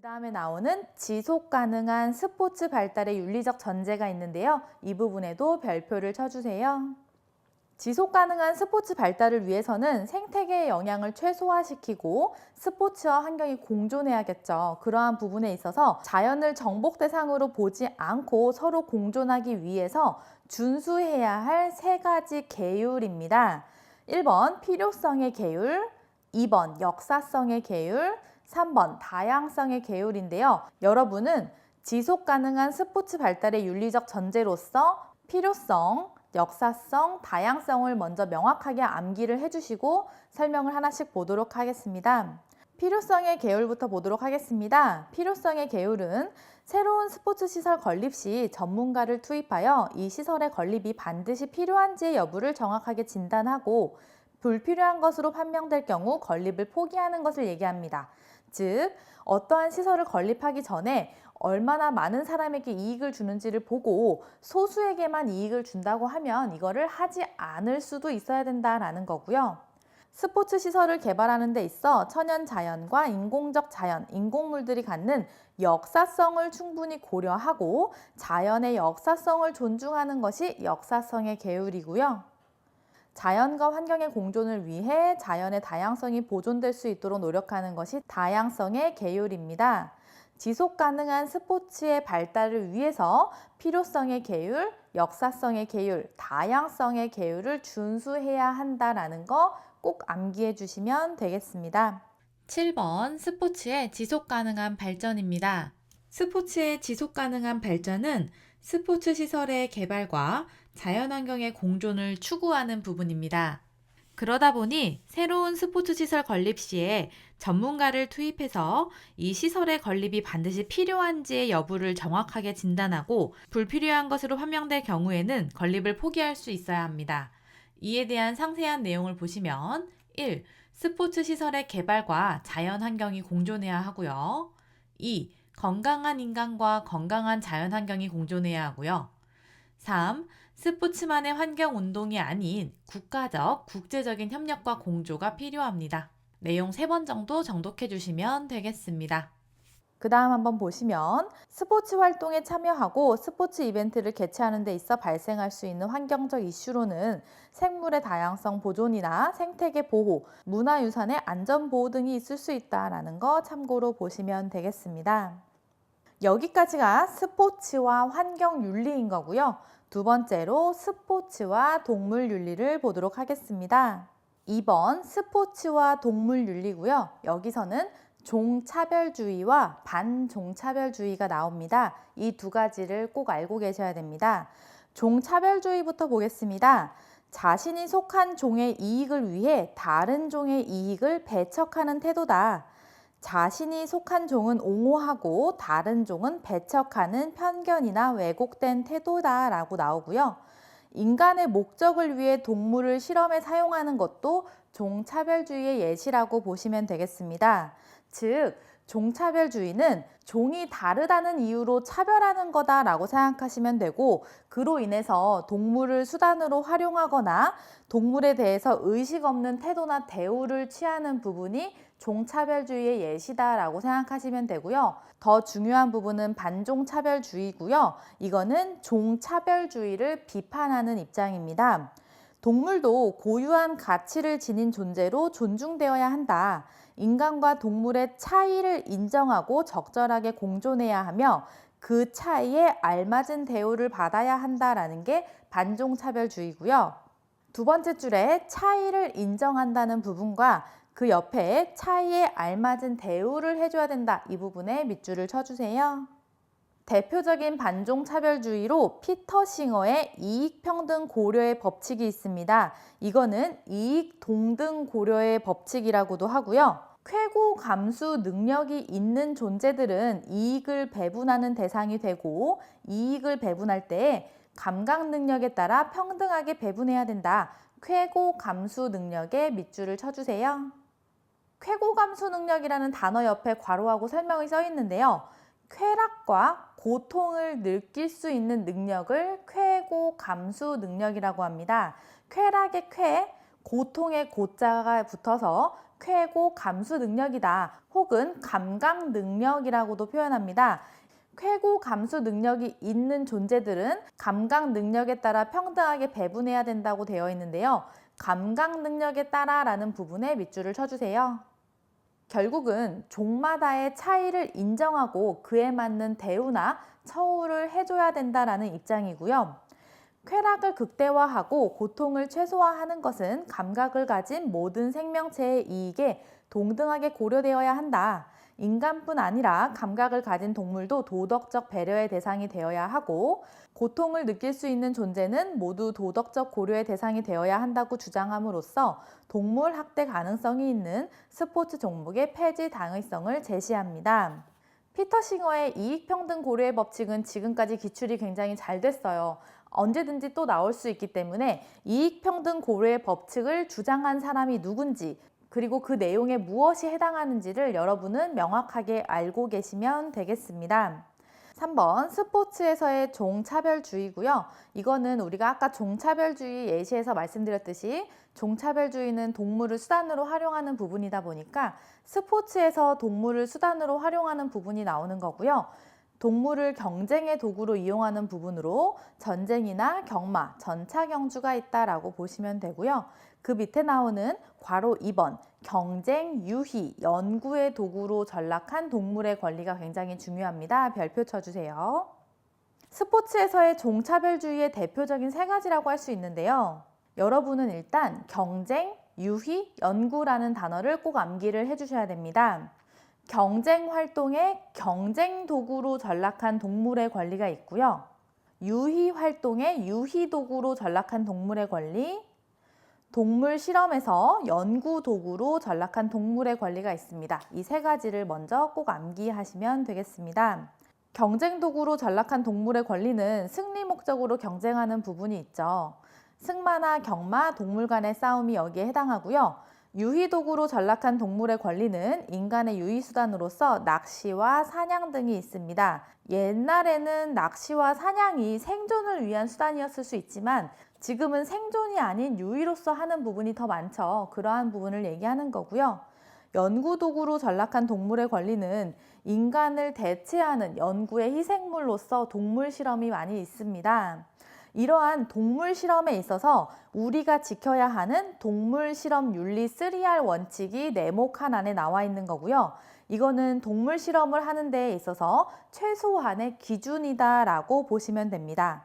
다음에 나오는 지속 가능한 스포츠 발달의 윤리적 전제가 있는데요. 이 부분에도 별표를 쳐주세요. 지속 가능한 스포츠 발달을 위해서는 생태계의 영향을 최소화시키고 스포츠와 환경이 공존해야겠죠. 그러한 부분에 있어서 자연을 정복 대상으로 보지 않고 서로 공존하기 위해서 준수해야 할 세 가지 계율입니다. 1번 필요성의 계율, 2번 역사성의 계율, 3번 다양성의 계율인데요. 여러분은 지속 가능한 스포츠 발달의 윤리적 전제로서 필요성, 역사성, 다양성을 먼저 명확하게 암기를 해주시고 설명을 하나씩 보도록 하겠습니다. 필요성의 계율부터 보도록 하겠습니다. 필요성의 계율은 새로운 스포츠 시설 건립 시 전문가를 투입하여 이 시설의 건립이 반드시 필요한지의 여부를 정확하게 진단하고 불필요한 것으로 판명될 경우 건립을 포기하는 것을 얘기합니다. 즉, 어떠한 시설을 건립하기 전에 얼마나 많은 사람에게 이익을 주는지를 보고 소수에게만 이익을 준다고 하면 이거를 하지 않을 수도 있어야 된다라는 거고요. 스포츠 시설을 개발하는 데 있어 천연 자연과 인공적 자연, 인공물들이 갖는 역사성을 충분히 고려하고 자연의 역사성을 존중하는 것이 역사성의 계율이고요. 자연과 환경의 공존을 위해 자연의 다양성이 보존될 수 있도록 노력하는 것이 다양성의 계율입니다. 지속 가능한 스포츠의 발달을 위해서 필요성의 계율, 역사성의 계율, 다양성의 계율을 준수해야 한다는 거 꼭 암기해 주시면 되겠습니다. 7번 스포츠의 지속 가능한 발전입니다. 스포츠의 지속 가능한 발전은 스포츠 시설의 개발과 자연환경의 공존을 추구하는 부분입니다. 그러다 보니 새로운 스포츠 시설 건립 시에 전문가를 투입해서 이 시설의 건립이 반드시 필요한지의 여부를 정확하게 진단하고 불필요한 것으로 판명될 경우에는 건립을 포기할 수 있어야 합니다. 이에 대한 상세한 내용을 보시면 1. 스포츠 시설의 개발과 자연 환경이 공존해야 하고요. 2. 건강한 인간과 건강한 자연 환경이 공존해야 하고요. 3. 스포츠만의 환경 운동이 아닌 국가적, 국제적인 협력과 공조가 필요합니다. 내용 3번 정도 정독해 주시면 되겠습니다. 그 다음 한번 보시면 스포츠 활동에 참여하고 스포츠 이벤트를 개최하는 데 있어 발생할 수 있는 환경적 이슈로는 생물의 다양성 보존이나 생태계 보호, 문화유산의 안전 보호 등이 있을 수 있다는 거 참고로 보시면 되겠습니다. 여기까지가 스포츠와 환경 윤리인 거고요. 두 번째로 스포츠와 동물 윤리를 보도록 하겠습니다. 2번 스포츠와 동물 윤리고요. 여기서는 종차별주의와 반종차별주의가 나옵니다. 이 두 가지를 꼭 알고 계셔야 됩니다. 종차별주의부터 보겠습니다. 자신이 속한 종의 이익을 위해 다른 종의 이익을 배척하는 태도다. 자신이 속한 종은 옹호하고 다른 종은 배척하는 편견이나 왜곡된 태도다라고 나오고요. 인간의 목적을 위해 동물을 실험에 사용하는 것도 종차별주의의 예시라고 보시면 되겠습니다. 즉, 종차별주의는 종이 다르다는 이유로 차별하는 거다라고 생각하시면 되고, 그로 인해서 동물을 수단으로 활용하거나 동물에 대해서 의식 없는 태도나 대우를 취하는 부분이 종차별주의의 예시다라고 생각하시면 되고요. 더 중요한 부분은 반종차별주의고요. 이거는 종차별주의를 비판하는 입장입니다. 동물도 고유한 가치를 지닌 존재로 존중되어야 한다. 인간과 동물의 차이를 인정하고 적절하게 공존해야 하며 그 차이에 알맞은 대우를 받아야 한다라는 게 반종차별주의고요. 두 번째 줄에 차이를 인정한다는 부분과 그 옆에 차이에 알맞은 대우를 해줘야 된다. 이 부분에 밑줄을 쳐주세요. 대표적인 반종차별주의로 피터 싱어의 이익평등 고려의 법칙이 있습니다. 이거는 이익 동등 고려의 법칙이라고도 하고요. 쾌고 감수 능력이 있는 존재들은 이익을 배분하는 대상이 되고 이익을 배분할 때 감각 능력에 따라 평등하게 배분해야 된다. 쾌고 감수 능력에 밑줄을 쳐주세요. 쾌고 감수 능력이라는 단어 옆에 괄호하고 설명이 써 있는데요. 쾌락과 고통을 느낄 수 있는 능력을 쾌고 감수 능력이라고 합니다. 쾌락의 쾌, 고통의 고자가 붙어서 쾌고 감수 능력이다 혹은 감각 능력이라고도 표현합니다. 쾌고 감수 능력이 있는 존재들은 감각 능력에 따라 평등하게 배분해야 된다고 되어 있는데요. 감각 능력에 따라 라는 부분에 밑줄을 쳐주세요. 결국은 종마다의 차이를 인정하고 그에 맞는 대우나 처우를 해줘야 된다라는 입장이고요. 쾌락을 극대화하고 고통을 최소화하는 것은 감각을 가진 모든 생명체의 이익에 동등하게 고려되어야 한다. 인간뿐 아니라 감각을 가진 동물도 도덕적 배려의 대상이 되어야 하고 고통을 느낄 수 있는 존재는 모두 도덕적 고려의 대상이 되어야 한다고 주장함으로써 동물 학대 가능성이 있는 스포츠 종목의 폐지 당위성을 제시합니다. 피터 싱어의 이익평등 고려의 법칙은 지금까지 기출이 굉장히 잘 됐어요. 언제든지 또 나올 수 있기 때문에 이익평등 고려의 법칙을 주장한 사람이 누군지 그리고 그 내용에 무엇이 해당하는지를 여러분은 명확하게 알고 계시면 되겠습니다. 3번 스포츠에서의 종차별주의고요. 이거는 우리가 아까 종차별주의 예시에서 말씀드렸듯이 종차별주의는 동물을 수단으로 활용하는 부분이다 보니까 스포츠에서 동물을 수단으로 활용하는 부분이 나오는 거고요. 동물을 경쟁의 도구로 이용하는 부분으로 전쟁이나 경마, 전차경주가 있다라고 보시면 되고요. 그 밑에 나오는 괄호 2번 경쟁, 유희, 연구의 도구로 전락한 동물의 권리가 굉장히 중요합니다. 별표 쳐주세요. 스포츠에서의 종차별주의의 대표적인 세 가지라고 할 수 있는데요. 여러분은 일단 경쟁, 유희, 연구라는 단어를 꼭 암기를 해주셔야 됩니다. 경쟁 활동에 경쟁 도구로 전락한 동물의 권리가 있고요. 유희 활동에 유희 도구로 전락한 동물의 권리, 동물 실험에서 연구 도구로 전락한 동물의 권리가 있습니다. 이 세 가지를 먼저 꼭 암기하시면 되겠습니다. 경쟁 도구로 전락한 동물의 권리는 승리 목적으로 경쟁하는 부분이 있죠. 승마나 경마, 동물 간의 싸움이 여기에 해당하고요. 유희 도구로 전락한 동물의 권리는 인간의 유희 수단으로서 낚시와 사냥 등이 있습니다. 옛날에는 낚시와 사냥이 생존을 위한 수단이었을 수 있지만 지금은 생존이 아닌 유희로서 하는 부분이 더 많죠. 그러한 부분을 얘기하는 거고요. 연구 도구로 전락한 동물의 권리는 인간을 대체하는 연구의 희생물로서 동물 실험이 많이 있습니다. 이러한 동물 실험에 있어서 우리가 지켜야 하는 동물 실험 윤리 3R 원칙이 네모칸 안에 나와 있는 거고요. 이거는 동물 실험을 하는 데에 있어서 최소한의 기준이다라고 보시면 됩니다.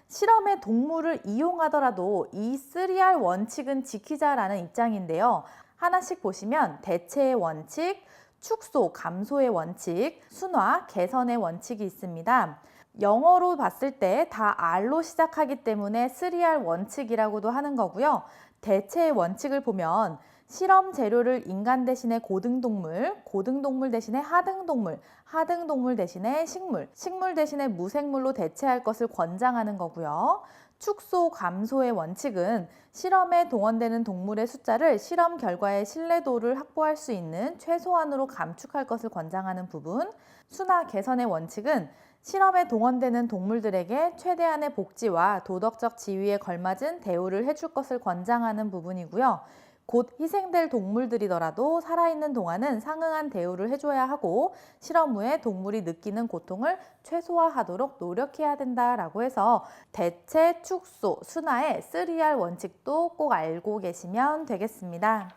실험에 동물을 이용하더라도 이 3R 원칙은 지키자라는 입장인데요. 하나씩 보시면 대체의 원칙, 축소, 감소의 원칙, 순화, 개선의 원칙이 있습니다. 영어로 봤을 때 다 R로 시작하기 때문에 3R 원칙이라고도 하는 거고요. 대체의 원칙을 보면 실험 재료를 인간 대신에 고등동물, 고등동물 대신에 하등동물, 하등동물 대신에 식물, 식물 대신에 무생물로 대체할 것을 권장하는 거고요. 축소, 감소의 원칙은 실험에 동원되는 동물의 숫자를 실험 결과의 신뢰도를 확보할 수 있는 최소한으로 감축할 것을 권장하는 부분. 순화, 개선의 원칙은 실험에 동원되는 동물들에게 최대한의 복지와 도덕적 지위에 걸맞은 대우를 해줄 것을 권장하는 부분이고요. 곧 희생될 동물들이더라도 살아있는 동안은 상응한 대우를 해줘야 하고 실험 후에 동물이 느끼는 고통을 최소화하도록 노력해야 된다라고 해서 대체, 축소, 순화의 3R 원칙도 꼭 알고 계시면 되겠습니다.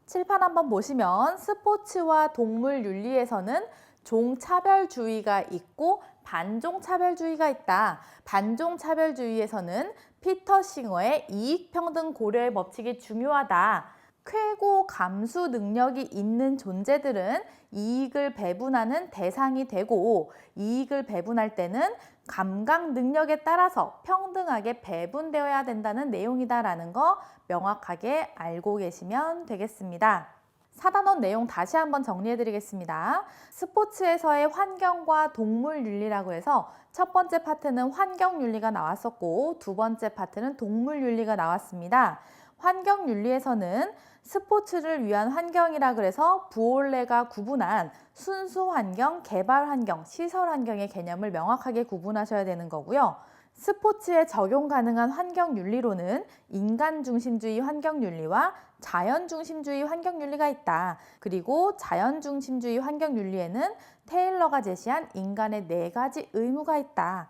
칠판 한번 보시면 스포츠와 동물 윤리에서는 종차별주의가 있고 반종차별주의가 있다. 반종차별주의에서는 피터 싱어의 이익평등 고려의 법칙이 중요하다. 쾌고 감수 능력이 있는 존재들은 이익을 배분하는 대상이 되고 이익을 배분할 때는 감각 능력에 따라서 평등하게 배분되어야 된다는 내용이다라는 거 명확하게 알고 계시면 되겠습니다. 4단원 내용 다시 한번 정리해 드리겠습니다. 스포츠에서의 환경과 동물 윤리라고 해서 첫 번째 파트는 환경 윤리가 나왔었고 두 번째 파트는 동물 윤리가 나왔습니다. 환경 윤리에서는 스포츠를 위한 환경이라 그래서 부올레가 구분한 순수 환경, 개발 환경, 시설 환경의 개념을 명확하게 구분하셔야 되는 거고요. 스포츠에 적용 가능한 환경윤리로는 인간 중심주의 환경윤리와 자연 중심주의 환경윤리가 있다. 그리고 자연 중심주의 환경윤리에는 테일러가 제시한 인간의 4가지 의무가 있다.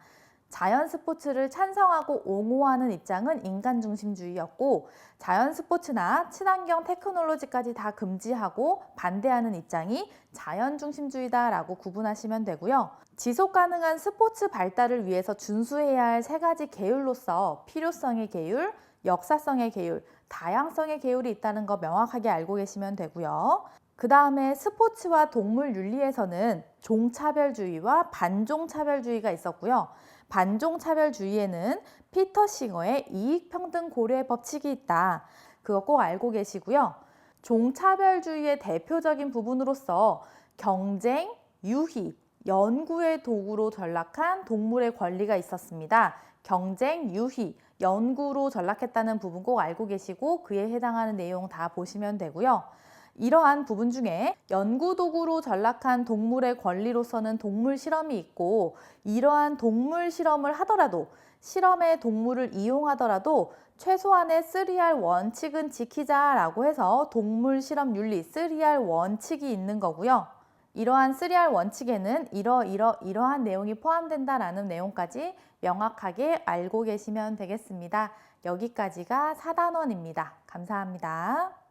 자연 스포츠를 찬성하고 옹호하는 입장은 인간 중심주의였고, 자연 스포츠나 친환경 테크놀로지까지 다 금지하고 반대하는 입장이 자연 중심주의다라고 구분하시면 되고요. 지속 가능한 스포츠 발달을 위해서 준수해야 할 3가지 계율로서 필요성의 계율, 역사성의 계율, 다양성의 계율이 있다는 거 명확하게 알고 계시면 되고요. 그 다음에 스포츠와 동물 윤리에서는 종차별주의와 반종차별주의가 있었고요. 반종차별주의에는 피터 싱어의 이익평등 고려의 법칙이 있다. 그거 꼭 알고 계시고요. 종차별주의의 대표적인 부분으로서 경쟁, 유희, 연구의 도구로 전락한 동물의 권리가 있었습니다. 경쟁, 유희, 연구로 전락했다는 부분 꼭 알고 계시고 그에 해당하는 내용 다 보시면 되고요. 이러한 부분 중에 연구도구로 전락한 동물의 권리로서는 동물 실험이 있고, 이러한 동물 실험을 하더라도 실험에 동물을 이용하더라도 최소한의 3R 원칙은 지키자라고 해서 동물 실험 윤리 3R 원칙이 있는 거고요. 이러한 3R 원칙에는 이러한 내용이 포함된다라는 내용까지 명확하게 알고 계시면 되겠습니다. 여기까지가 4단원입니다. 감사합니다.